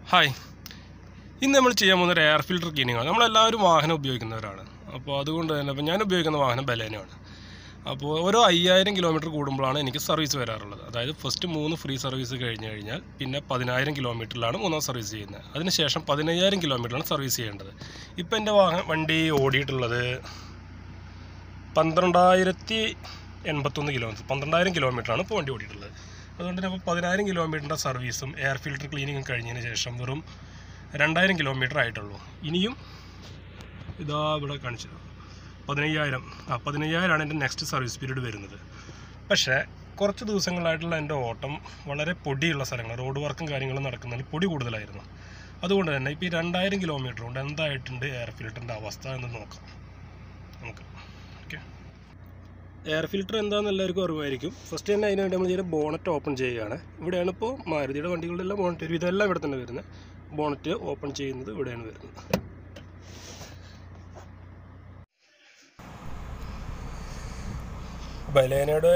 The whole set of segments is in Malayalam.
ഹായ്, ഇന്ന് നമ്മൾ ചെയ്യാൻ പോകുന്ന ഒരു എയർ ഫിൽറ്റർ ക്ലീനിങ്ങാണ്. നമ്മളെല്ലാവരും വാഹനം ഉപയോഗിക്കുന്നവരാണ്. അപ്പോൾ അതുകൊണ്ട് തന്നെ ഞാൻ ഉപയോഗിക്കുന്ന വാഹനം ബലേനയാണ്. അപ്പോൾ ഓരോ 5000 കിലോമീറ്റർ കൂടുമ്പോഴാണ് എനിക്ക് സർവീസ് വരാറുള്ളത്. അതായത് ഫസ്റ്റ് 3 ഫ്രീ സർവീസ് കഴിഞ്ഞ് കഴിഞ്ഞാൽ പിന്നെ 10000 കിലോമീറ്ററിലാണ് മൂന്നാം സർവീസ് ചെയ്യുന്നത്. അതിനുശേഷം 15000 കിലോമീറ്ററാണ് സർവീസ് ചെയ്യേണ്ടത്. ഇപ്പോൾ എൻ്റെ വണ്ടി ഓടിയിട്ടുള്ളത് 12081 കിലോമീറ്റർ, 12000 കിലോമീറ്ററാണ് ഇപ്പോൾ വണ്ടി ഓടിയിട്ടുള്ളത്. അതുകൊണ്ട് തന്നെ അപ്പോൾ 10000 കിലോമീറ്ററിൻ്റെ സർവീസും എയർ ഫിൽറ്റർ ക്ലീനിങ്ങും കഴിഞ്ഞതിന് ശേഷം വെറും 2000 കിലോമീറ്റർ ആയിട്ടുള്ളൂ. ഇനിയും ഇതാ ഇവിടെ കാണിച്ചത് 15000 എൻ്റെ നെക്സ്റ്റ് സർവീസ് പീരീഡ് വരുന്നത്. പക്ഷേ കുറച്ച് ദിവസങ്ങളായിട്ടുള്ള എൻ്റെ ഓട്ടം വളരെ പൊടിയുള്ള സ്ഥലങ്ങൾ, റോഡ് വർക്കും കാര്യങ്ങളും നടക്കുന്നതിൽ പൊടി കൂടുതലായിരുന്നു. അതുകൊണ്ട് തന്നെ ഇപ്പോൾ ഈ 2000 കിലോമീറ്റർ കൊണ്ട് എന്തായിട്ടുണ്ട് എയർ ഫിൽറ്ററിൻ്റെ അവസ്ഥ എന്ന് നോക്കാം നമുക്ക്. ഓക്കെ, എയർ ഫിൽറ്റർ എന്താണെന്ന് എല്ലാവർക്കും അറിവായിരിക്കും. ഫസ്റ്റ് തന്നെ അതിനുവേണ്ടി നമ്മൾ ചെയ്ത ബോണറ്റ് ഓപ്പൺ ചെയ്യുകയാണ്. ഇവിടെയാണ് ഇപ്പോൾ മാരുതിയുടെ വണ്ടികളുടെ എല്ലാം ബോണറ്റ് വരും, ഇതെല്ലാം ഇവിടെ തന്നെ വരുന്നത്. ബോണറ്റ് ഓപ്പൺ ചെയ്യുന്നത് ഇവിടെയാണ് വരുന്നത്. ബലേനയുടെ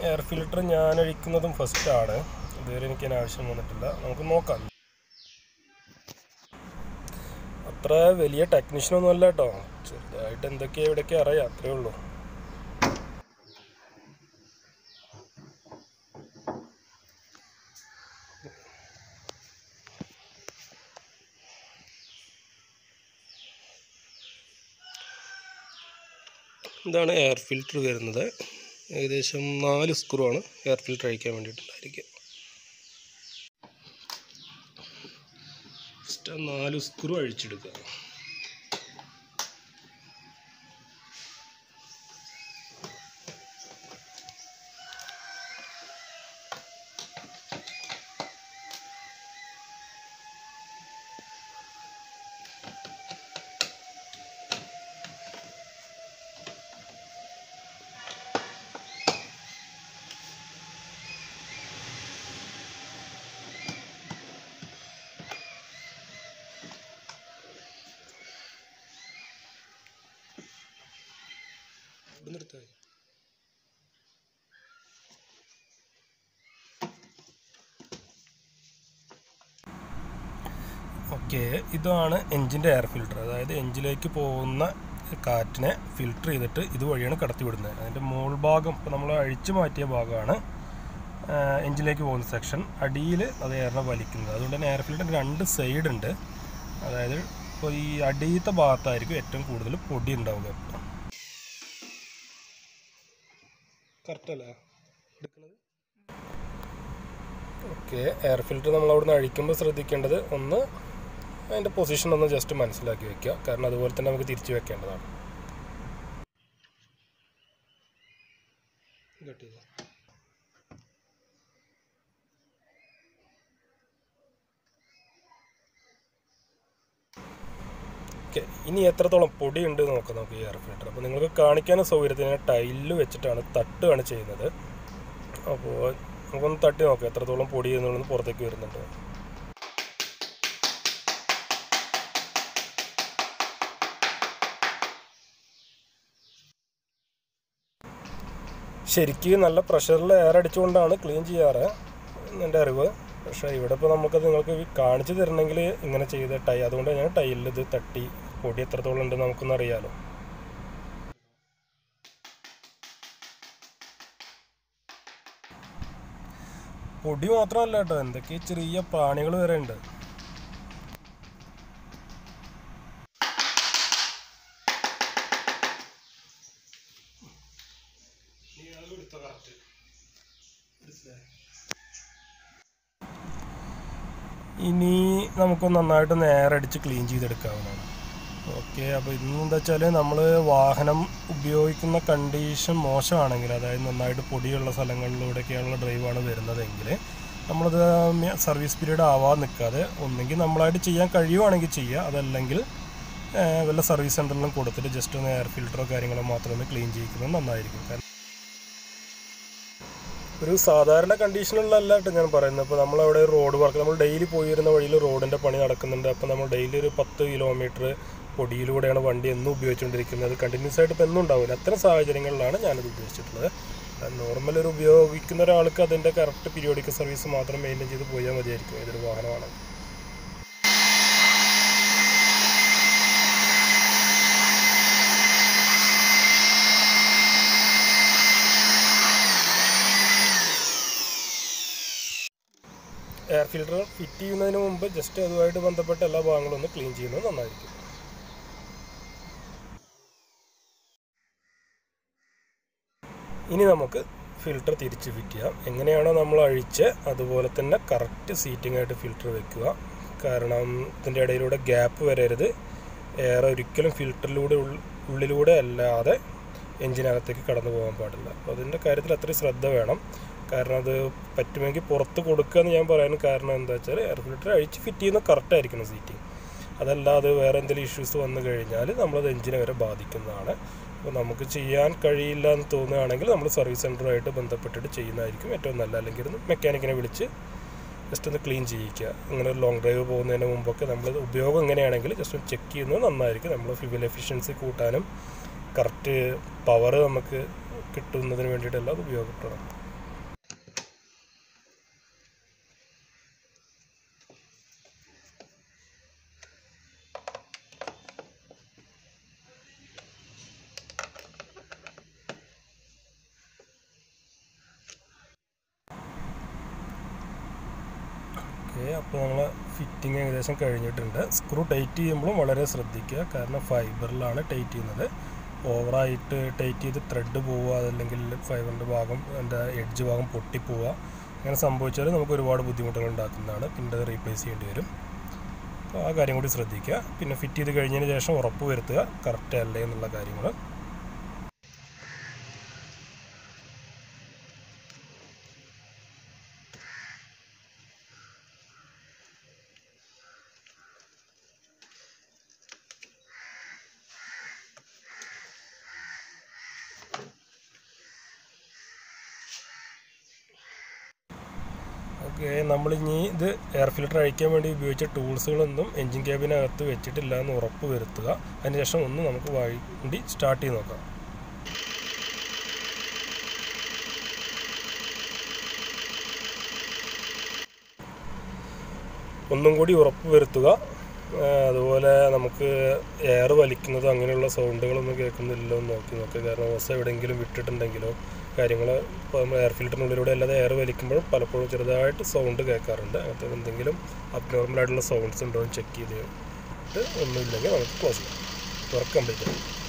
എയർ ഫിൽറ്റർ ഞാൻ അഴിക്കുന്നതും ഫസ്റ്റാണ്. ഇതുവരെ എനിക്കതിന് ആവശ്യം വന്നിട്ടില്ല. നമുക്ക് നോക്കാം. അത്ര വലിയ ടെക്നീഷ്യനൊന്നും അല്ല കേട്ടോ, ചെറുതായിട്ട് എന്തൊക്കെയാണ് ഇവിടെയൊക്കെ അറിയാം, അത്രയേ ഉള്ളൂ. ഇതാണ് എയർ ഫിൽറ്റർ വരുന്നത്. ഏകദേശം 4 സ്ക്രൂ ആണ് എയർ ഫിൽറ്റർ അഴിക്കാൻ വേണ്ടിയിട്ടുണ്ടായിരിക്കുക. ഫസ്റ്റ് 4 സ്ക്രൂ അഴിച്ചെടുക്കുക. ഓക്കെ, ഇതാണ് എൻജിൻ്റെ എയർ ഫിൽറ്റർ. അതായത് എൻജിലേക്ക് പോകുന്ന കാറ്റിനെ ഫിൽറ്റർ ചെയ്തിട്ട് ഇതുവഴിയാണ് കടത്തി വിടുന്നത്. അതിൻ്റെ മുകൾ ഭാഗം ഇപ്പോൾ നമ്മൾ അഴിച്ചു മാറ്റിയ ഭാഗമാണ് എൻജിനിലേക്ക് പോകുന്ന സെക്ഷൻ. അടിയിൽ അത് എയറിനെ വലിക്കുന്നത്. അതുകൊണ്ട് തന്നെ എയർ ഫിൽറ്ററിന് 2 സൈഡ് ഉണ്ട്. അതായത് ഇപ്പോൾ ഈ അടിയത്തെ ഭാഗത്തായിരിക്കും ഏറ്റവും കൂടുതൽ പൊടി ഉണ്ടാവുക. കറക്റ്റല്ലേ എടുക്കുന്നത്? ഓക്കെ, എയർ ഫിൽറ്റർ നമ്മൾ അവിടുന്ന് അഴിക്കുമ്പോൾ ശ്രദ്ധിക്കേണ്ടത് ഒന്ന് അതിൻ്റെ പൊസിഷൻ ഒന്ന് ജസ്റ്റ് മനസ്സിലാക്കി വെക്കുക. കാരണം അതുപോലെ തന്നെ നമുക്ക് തിരിച്ചു വെക്കേണ്ടതാണ്. ഓക്കെ, ഇനി എത്രത്തോളം പൊടി ഉണ്ട് നോക്കാം നമുക്ക് ഈ എയർ ഫിൽറ്റർ. അപ്പോൾ നിങ്ങൾക്ക് കാണിക്കാനും സൗകര്യത്തിന് ടൈലിൽ വെച്ചിട്ടാണ് തട്ടുകയാണ് ചെയ്യുന്നത്. അപ്പോൾ നമുക്കൊന്ന് തട്ടി നോക്കാം എത്രത്തോളം പൊടി എന്നുള്ളത് പുറത്തേക്ക് വരുന്നുണ്ട്. ശരിക്കും നല്ല പ്രഷറിൽ എയർ അടിച്ചുകൊണ്ടാണ് ക്ലീൻ ചെയ്യാറ് എൻ്റെ അറിവ്. പക്ഷേ ഇവിടെ ഇപ്പോൾ നമുക്കത് നിങ്ങൾക്ക് കാണിച്ചു തരണമെങ്കിൽ ഇങ്ങനെ ചെയ്ത അതുകൊണ്ട് ഞാൻ ടൈലിൽ ഇത് തട്ടി പൊടി എത്രത്തോളം ഉണ്ടെന്ന് നമുക്കൊന്ന് അറിയാമല്ലോ. പൊടി മാത്രമല്ല കേട്ടോ, എന്തൊക്കെ ചെറിയ പ്രാണികൾ വരെ ഉണ്ട്. ഇനി നമുക്ക് നന്നായിട്ട് നേരടിച്ച് ക്ലീൻ ചെയ്തെടുക്കാവുന്നതാണ്. ഓക്കെ, അപ്പോൾ ഇന്നെന്താ വെച്ചാൽ നമ്മൾ വാഹനം ഉപയോഗിക്കുന്ന കണ്ടീഷൻ മോശമാണെങ്കിൽ, അതായത് നന്നായിട്ട് പൊടിയുള്ള സ്ഥലങ്ങളിലൂടെയൊക്കെയുള്ള ഡ്രൈവാണ് വരുന്നതെങ്കിൽ നമ്മളത് സർവീസ് പീരീഡ് ആവാൻ നിൽക്കാതെ ഒന്നെങ്കിൽ നമ്മളായിട്ട് ചെയ്യാൻ കഴിയുവാണെങ്കിൽ ചെയ്യുക, അതല്ലെങ്കിൽ വല്ല സർവീസ് സെൻ്ററിലും കൊടുത്തിട്ട് ജസ്റ്റ് ഒന്ന് എയർ ഫിൽറ്ററോ കാര്യങ്ങളോ മാത്രമേ ക്ലീൻ ചെയ്യിക്കുന്നത് നന്നായിരിക്കും. കാരണം ഒരു സാധാരണ കണ്ടീഷനിലല്ല കേട്ടോ ഞാൻ പറയുന്നത്. ഇപ്പോൾ നമ്മളവിടെ റോഡ് വർക്ക്, നമ്മൾ ഡെയിലി പോയിരുന്ന വഴിയിൽ റോഡിൻ്റെ പണി നടക്കുന്നുണ്ട്. അപ്പോൾ നമ്മൾ ഡെയിലി ഒരു 10 കിലോമീറ്റർ പൊടിയിലൂടെയാണ് വണ്ടി എന്നും ഉപയോഗിച്ചുകൊണ്ടിരിക്കുന്നത്. കണ്ടിന്യൂസ് ആയിട്ട് ഇപ്പോൾ എന്നും ഉണ്ടാവില്ല. അത്തരം സാഹചര്യങ്ങളിലാണ് ഞാനത് ഉദ്ദേശിച്ചിട്ടുള്ളത്. നോർമൽ ഒരു ഉപയോഗിക്കുന്ന ഒരാൾക്ക് അതിൻ്റെ കറക്റ്റ് പീരിയോഡിക് സർവീസ് മാത്രം മെയിൻറ്റെയിൻ ചെയ്ത് പോയാൽ മതിയായിരിക്കും ഏതൊരു വാഹനമാണ്. എയർ ഫിൽറ്റർ ഫിറ്റ് ചെയ്യുന്നതിന് മുമ്പ് ജസ്റ്റ് അതുമായിട്ട് ബന്ധപ്പെട്ട എല്ലാ ഭാഗങ്ങളും ഒന്ന് ക്ലീൻ ചെയ്യുന്നത് നന്നായിരിക്കും. ഇനി നമുക്ക് ഫിൽറ്റർ തിരിച്ച് ഫിറ്റ് ചെയ്യാം. എങ്ങനെയാണോ നമ്മൾ അഴിച്ച് അതുപോലെ തന്നെ കറക്റ്റ് സീറ്റിംഗ് ആയിട്ട് ഫിൽറ്റർ വെക്കുക. കാരണം ഇതിൻ്റെ ഇടയിലൂടെ ഗ്യാപ്പ് വരരുത്. എയർ ഒരിക്കലും ഫിൽറ്ററിലൂടെ ഉള്ളിലൂടെ അല്ലാതെ എഞ്ചിനകത്തേക്ക് കടന്നു പോകാൻ പാടില്ല. അപ്പോൾ അതിൻ്റെ കാര്യത്തിൽ അത്രയും ശ്രദ്ധ വേണം. കാരണം അത് പറ്റുമെങ്കിൽ പുറത്ത് കൊടുക്കുക എന്ന് ഞാൻ പറയാൻ കാരണം എന്താ വെച്ചാൽ എയർ ഫിൽറ്റർ അഴിച്ച് ഫിറ്റ് ചെയ്യുന്ന കറക്റ്റായിരിക്കണം സീറ്റിംഗ്. അതല്ലാതെ വേറെ എന്തെങ്കിലും ഇഷ്യൂസ് വന്നു കഴിഞ്ഞാൽ നമ്മളത് എഞ്ചിനെ വരെ ബാധിക്കുന്നതാണ്. അപ്പോൾ നമുക്ക് ചെയ്യാൻ കഴിയില്ല എന്ന് തോന്നുകയാണെങ്കിൽ നമ്മൾ സർവീസ് സെൻ്ററുമായിട്ട് ബന്ധപ്പെട്ടിട്ട് ചെയ്യുന്നതായിരിക്കും ഏറ്റവും നല്ല. അല്ലെങ്കിൽ ഒന്ന് മെക്കാനിക്കിനെ വിളിച്ച് ജസ്റ്റ് ഒന്ന് ക്ലീൻ ചെയ്യിക്കുക. അങ്ങനെ ഒരു ലോങ് ഡ്രൈവ് പോകുന്നതിന് മുമ്പൊക്കെ നമ്മൾ ഉപയോഗം എങ്ങനെയാണെങ്കിൽ ജസ്റ്റ് ഒന്ന് ചെക്ക് ചെയ്യുന്നത് നന്നായിരിക്കും. നമ്മൾ ഫ്യൂവൽ എഫിഷ്യൻസി കൂട്ടാനും കറക്റ്റ് പവർ നമുക്ക് കിട്ടുന്നതിന് വേണ്ടിയിട്ടെല്ലാം അത് ഉപയോഗപ്പെടണം. അപ്പോൾ നമ്മൾ ഫിറ്റിംഗ് ഏകദേശം കഴിഞ്ഞിട്ടുണ്ട്. സ്ക്രൂ ടൈറ്റ് ചെയ്യുമ്പോഴും വളരെ ശ്രദ്ധിക്കുക. കാരണം ഫൈബറിലാണ് ടൈറ്റ് ചെയ്യുന്നത്. ഓവറായിട്ട് ടൈറ്റ് ചെയ്ത് ത്രെഡ് പോവുക, അതല്ലെങ്കിൽ ഫൈബറിൻ്റെ ഭാഗം എൻ്റെ എഡ്ജ് ഭാഗം പൊട്ടിപ്പോവുക, അങ്ങനെ സംഭവിച്ചാൽ നമുക്ക് ഒരുപാട് ബുദ്ധിമുട്ടുകൾ ഉണ്ടാക്കുന്നതാണ്. പിന്നെ അത് റീപ്ലേസ് ചെയ്യേണ്ടി വരും. അപ്പോൾ ആ കാര്യം കൂടി ശ്രദ്ധിക്കുക. പിന്നെ ഫിറ്റ് ചെയ്ത് കഴിഞ്ഞതിന് ശേഷം ഉറപ്പ് വരുത്തുക കറക്റ്റ് അല്ലേ എന്നുള്ള കാര്യങ്ങൾ. നമ്മളിനി ഇത് എയർ ഫിൽറ്റർ അഴിക്കാൻ വേണ്ടി ഉപയോഗിച്ച ടൂൾസുകളൊന്നും എൻജിൻ ക്യാബിനകത്ത് വെച്ചിട്ടില്ല എന്ന് ഉറപ്പ് വരുത്തുക. അതിനുശേഷം ഒന്ന് നമുക്ക് വണ്ടി സ്റ്റാർട്ട് ചെയ്ത് നോക്കാം. ഒന്നും കൂടി ഉറപ്പ് വരുത്തുക. അതുപോലെ നമുക്ക് എയർ വലിക്കുന്നതോ അങ്ങനെയുള്ള സൗണ്ടുകളൊന്നും കേൾക്കുന്നില്ലല്ലോ എന്ന് നോക്കുക. കാരണം ഓസ് എവിടെയെങ്കിലും വിട്ടിട്ടുണ്ടെങ്കിലോ കാര്യങ്ങൾ ഇപ്പോൾ നമ്മൾ എയർ ഫിൽറ്ററിനുള്ളിലൂടെ അല്ലാതെ എയർ വലിക്കുമ്പോഴും പലപ്പോഴും ചെറുതായിട്ട് സൗണ്ട് കേൾക്കാറുണ്ട്. അങ്ങനത്തെ എന്തെങ്കിലും അബ്നോർമലായിട്ടുള്ള സൗണ്ട്സ് ഉണ്ടോ എന്ന് ചെക്ക് ചെയ്തിട്ട് ഒന്നുമില്ലെങ്കിൽ നമുക്ക് ക്ലോസ് ചെയ്യാം. വർക്ക് കംപ്ലീറ്റ് ചെയ്യാം.